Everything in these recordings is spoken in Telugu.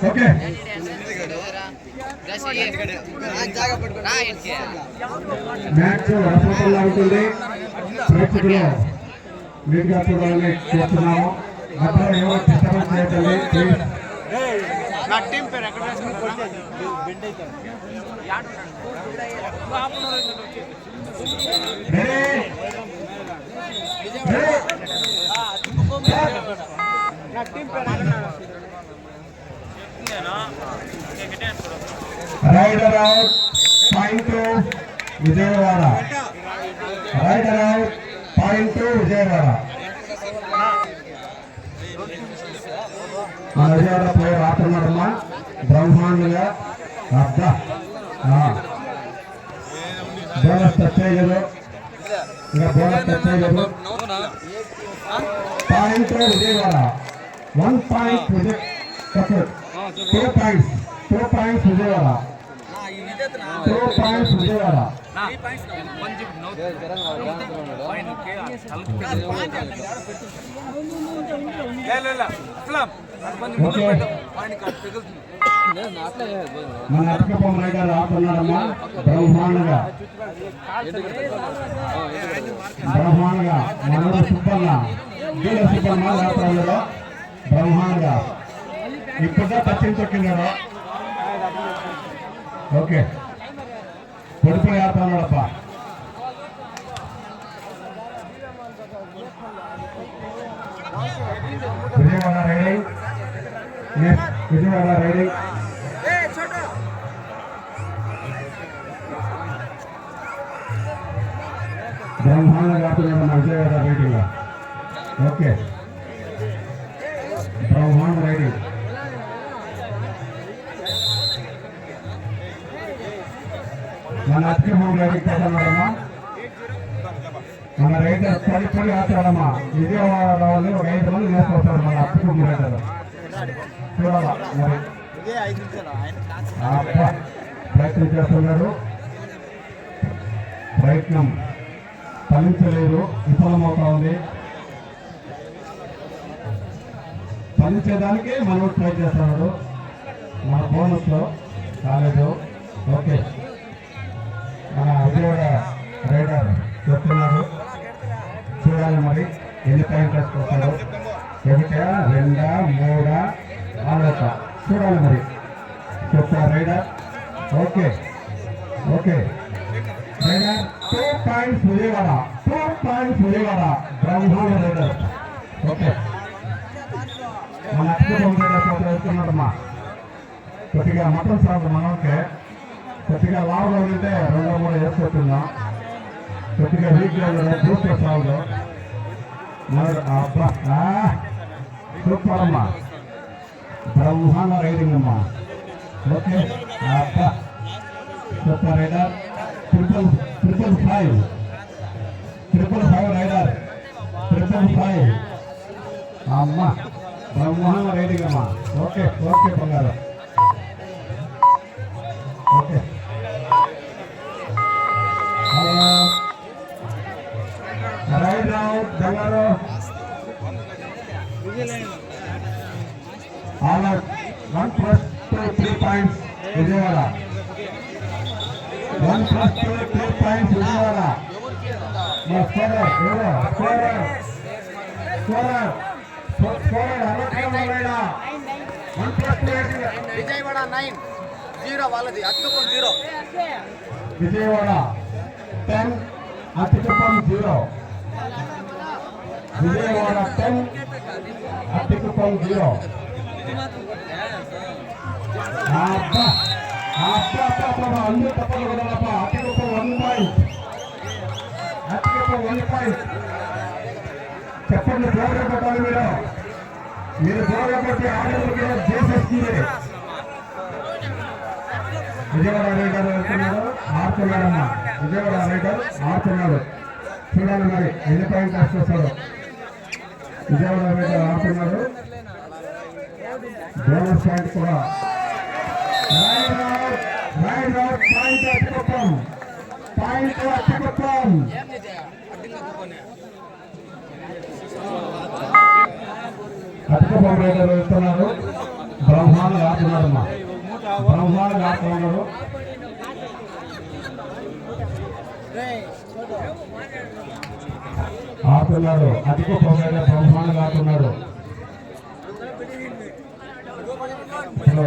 ఓకే మ్యాచ్ రసవత్తంగా ఉంటుంది. ప్రేక్షకులు నీట్గా చూడాలని చూస్తున్నాము. మధ్యలో ఎవరు డిస్టర్బెన్స్ చేయకండి. Rider out point Vijayawada. Rider out point Vijayawada. మన విజయవాడ ప్లేయర్ ఆడుతున్నారమ్మా బ్రహ్మాండంగా. అబ్బా బోనస్ టచ్ అయ్యారు. ఇంకా బోనస్ టచ్ అయ్యారు. Point Vijayawada. 1 point Vijay. 2 points. 2 points Vijayawada. 2 points Vijayawada. మన అక్కపం రైడర్ ఆడుతున్నారమ్మా బ్రహ్మాండంగా. బ్రహ్మాండంగా మనోడు సుబ్బన్న గీల సుబ్బన్న ఆడుతున్నాడు బ్రహ్మాండంగా. ఇప్పుడు టచింగ్ తొక్కినాడు. ఓకే పొడిపోయి ఆడుతున్నాడప్ప. విజయవాడ రైడింగ్. విజయవాడ రైడింగ్. బ్రహ్మాండంగా ఆడుతున్నాడు మన విజయవాడ రైడింగ్. ఓకే బ్రహ్మాండ రైడింగ్. మన అత్యమం రైడింగ్ చేస్తున్నాడమ్మా. మన రైడర్ పడి ఆడతాడమ్మా. విజయవాడ వాళ్ళు ఒక 5 మంది నేర్చుకొస్తారు మన అత్యమం రైడర్. చూడాలా మరి ప్రయత్నం చేస్తున్నారు. ప్రయత్నం ఫలించలేదు, విఫలమవుతా ఉంది. ఫలించేదానికి మనం ట్రై చేస్తున్నాడు. మన బోనస్ లో కాలేదు. ఓకే మన విజయవాడ రైడర్ చెప్తున్నారు. చూడాలి మరి ఎన్ని పాయింట్లు వస్తాడు. 1, 2, 3, 4 చూడాలి మరి చెప్తారు raider. Okay okay raider 2 points Vijayawada. 2 points Vijayawada. బ్రహ్మాండ రైడర్. ఓకే మన వేస్తున్నాడమ్మా. కొద్దిగా మటన్ సాగు మనకి కొద్దిగా లావుగా ఉంటే 2-3 వేసుకొస్తున్నాం. కొద్దిగా వీక్గా చూస్తే సాగు. అబ్బా సూపర్ అమ్మా. బ్రహ్మాండ రైడింగ్ అమ్మా. ఓకే అబ్బా సూపర్ రైడర్. 555 రైడర్. 555 అమ్మా బ్రహ్మాండ రైడింగ్ అమ్మా. ఓకే ఓకే బంగారు. ఓకే రైడ్ అవుట్ బంగారు. All out. 1+2 points Vijayawada. 1+2 points Vijayawada. Vijayawada 9-0 వాళ్ళది. అత్తుకుం 0. విజయవాడ 10 అత్తుకుం 0. విజయవాడ 10 అత్తుకుం 0. అందరూ తప్పదు కదప్ప. అత్తుకుం 1 పాయింట్. అత్తుకుం 1 పాయింట్. చెప్పండి జోరుగా కొట్టాలి మీరు జోరుగా కొట్టి ఆడేందుకు చేసేస్తుంది. విజయవాడ రైడర్ వెళ్తున్నాడు ఆడుతున్నాడమ్మా. విజయవాడ రైడర్ ఆడుతున్నాడు. చూడాలి మరి ఎన్ని పాయింట్ వస్తాడు. విజయవాడ రైడర్ ఆడుతున్నాడు. బోనస్ పాయింట్ కూడా. రైడ్ అవుట్ పాయింట్ అత్తుకుం. పాయింట్ అత్తుకుం. అధిక రైతులు వెళ్తున్నారు. బ్రహ్మాండ ఆడుతున్నారమ్మా. బ్రహ్మాండ ఆడుతున్నారు. ఆడుతున్నాడు. అధిక బ్రహ్మాండ ఆడుతున్నాడు.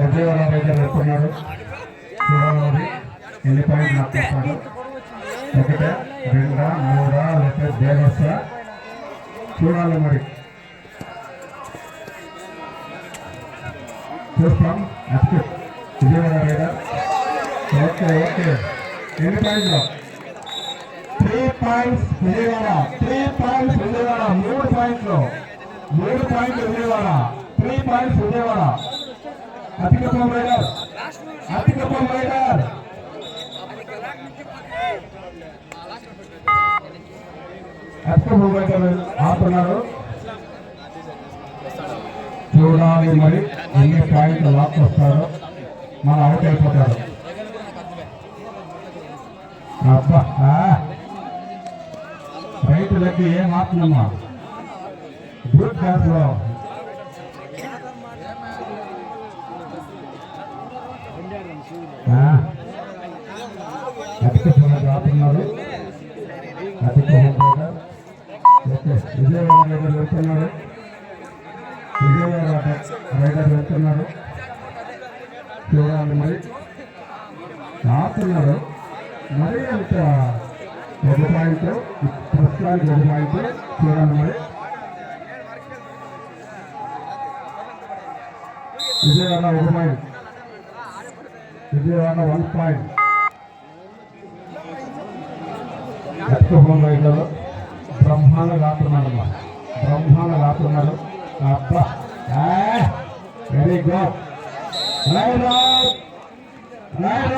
విజయవాడ రైతులు వెళ్తున్నారు. చూడాలి ఎన్ని పాయింట్లు నడుపుతాడు. 1, 2, 3 లేకపోతే దేవస్థ చూడాలి. మరి చూస్తాం. విజయవాడ రైడర్. ఓకే ఎన్ని పాయింట్లు? 3 పాయింట్స్ విజయవాడ. 3 పాయింట్స్ విజయవాడ. 3 పాయింట్లు. 3 పాయింట్లు విజయవాడ. 3 పాయింట్స్ విజయవాడ. అతికప్పం రైడర్. అతికప్పం రైడర్. అతికప్పం రైడర్ ఆడుతున్నారు. చూడాలి మరి ఎన్ని పాయింట్లు లాక్ వస్తారో. మన అవుట్ అయిపోతారు. అబ్బా రైతులకి ఏం ఆత్మమ్మా. గుడ్ క్లాస్ లో ఆడుతున్నారు. విజయవాడ రైడర్ వెళ్తున్నాడు. విజయవాడ రైడర్ వెళ్తున్నాడు. చూడాలి మరి ఆడుతున్నారు. మరి అంత 1 పాయింట్ ప్రస్తుతానికి 1 పాయింట్ చూడాలి. మరి విజయవాడ 1 పాయింట్. విజయవాడ 1 పాయింట్. రైతులు బ్రహ్మాండ ఆడుతున్నారమ్మా. బ్రహ్మాండ ఆడుతున్నారు. అబ్బా very good. Right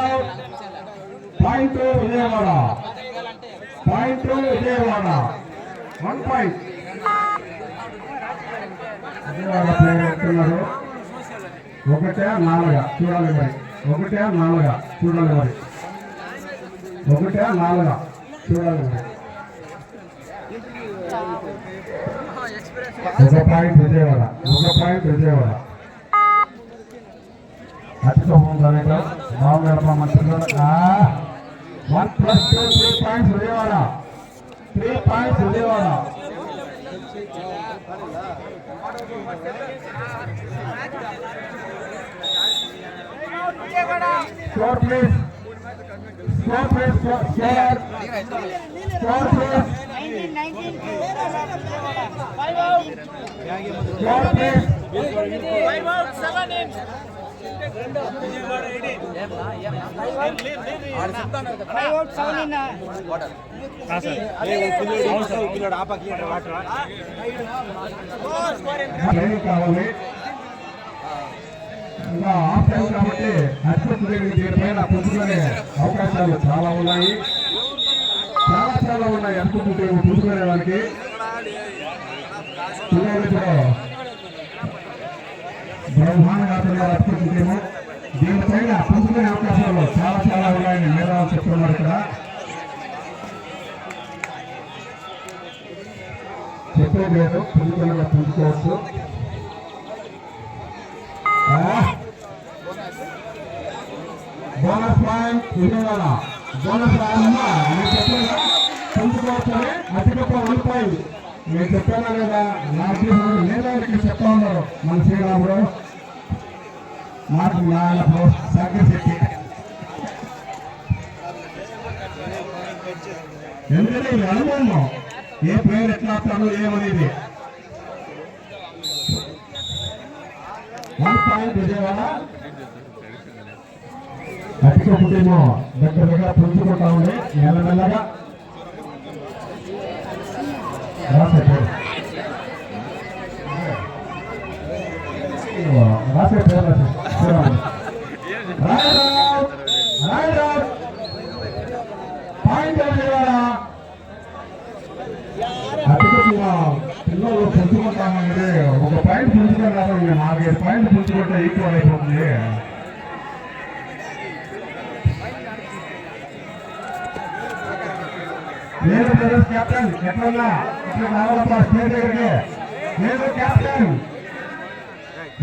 out. Point Vijayawada. Point Vijayawada. 1 point. Vijayawada player వెళ్తున్నారు. 1-4 చూడాలి. మరి 1-4 చూడాలి. మరి 1-4 చూడాలి. మరి 1 పాయింట్ విజయవాడ. 1 పాయింట్ విజయవాడ. అతితో బాగుండమ్మా. మంచిగా 1+2 3 points Vijayawada. 3 points Vijayawada. Score please. Score please. Score please. Score please. కావాలి ఇంకా ఆప్షన్ కాబట్టి దీనిపైన పుంజుకునే అవకాశాలు చాలా ఉన్నాయి. చాలా ఉన్నాయి. అనుకుంటుంటే పుంజుకునే వాళ్ళకి బ్రహ్మాండంగా అనుకుంటుంటేమో దీనిపైన పుంజుకునే అవకాశాలు చాలా ఉన్నాయని మేధావులు చెప్తున్నారు. ఇక్కడ చెప్పేది లేదు. పుంజుకోవచ్చు. Bonus point Vijayawada. బోనస్ రాయమ్మా. నేను చెప్పేదా పుంజుకోవచ్చని. అతిగొప్ప 1 పాయింట్. నేను చెప్పానా లేదా? నాకు మేధావులకి చెప్తా ఉన్నారు మన శ్రీరాముడు. నాకు నాయన సాగశెట్టి. ఎందుకంటే ఈ అనుభవం ఏ ప్లేయర్ ఎట్లా ఆడతాడు ఏమనేది. 1 పాయింట్ విజయవాడ. అతికొకటేమో దగ్గరగా పుంజుకుంటా ఉంది. మెల్లమెల్లగా రాసే పేరు పాయింట్ విజయవాడ. పిల్లలు పుంజుకుంటామంటే 1 పాయింట్ పుంజుకుంటారు. 4-5 పాయింట్లు పుంజుకుంటే ఈక్వల్ అయిపోతుంది. నేను కెప్టెన్ ఎట్లా ఇట్లా రావాలమ్మా స్టేజ్ దగ్గరికి. నేను కెప్టెన్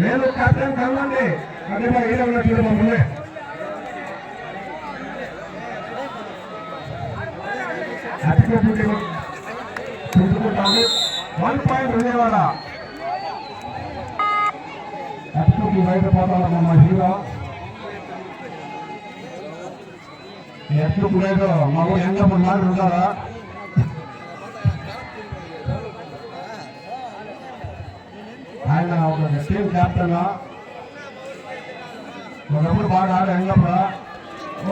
నేను క్యాప్టెన్ కలవండి అదే మా ఏరియా ఉన్న చూడమా ముందే అతిగా పుట్టుకుంటాము 1 పాయింట్ విజయవాడ అతికి బయట పోతాము మా హీరో ఎప్పుడు లేదు మా ఊరు ఎంగప్పుడు మాట ఉంటారా ఆయన ఒక టీం క్యాప్టెన్ ఒకప్పుడు బాగా ఆడ ఎంగప్పుడు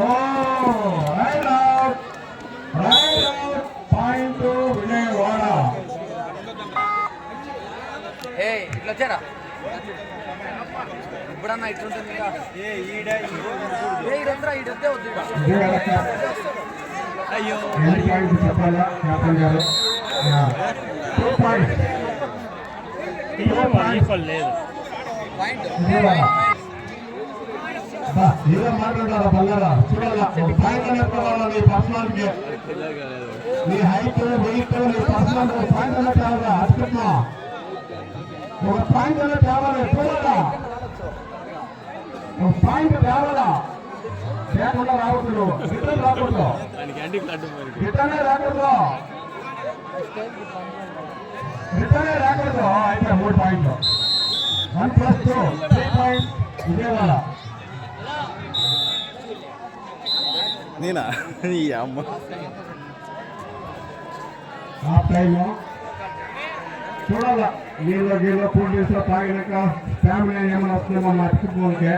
ఓ రైట్ అవుట్ పాయింట్ విజయవాడ ఏ ఇట్లా వచ్చారా ఇప్పుడన్నా ఇట్లుంటుంది ఇంకా ఈడంతా ఈడంతే వద్దు అయ్యో పాయింట్ చెప్పాలా క్యాప్టెన్ గారు 2 పాయింట్స్ లేదు ఏదో మాట్లాడారా బల్లారా చూడాలా ఒక పాయింట్ అనేది నీ పర్సనాలిటీ నీ హైట్ వెయిట్ నీ పర్సనాలిటీ ఒక పాయింట్ అనేది తేవాలా అట్టుకున్నా ఒక పాయింట్ అనేది తేవాలి చూడాలా ఒక పాయింట్ తేవాలా తేకుండా రావద్దు రిటర్న్ రాకూడదు రిటర్నే రాకూడదు రిటర్నే రాకూడదు అయితే 3 పాయింట్లు 1+2 3 పాయింట్ విజయవాడ నేనా ఈ అమ్మ ఆ టైము చూడాలా నీళ్ళు గీళ్ళు కూల్ డ్రింక్స్ తాగినాక ఫ్యామిలీ ఏమైనా వస్తుందేమో మా అతికి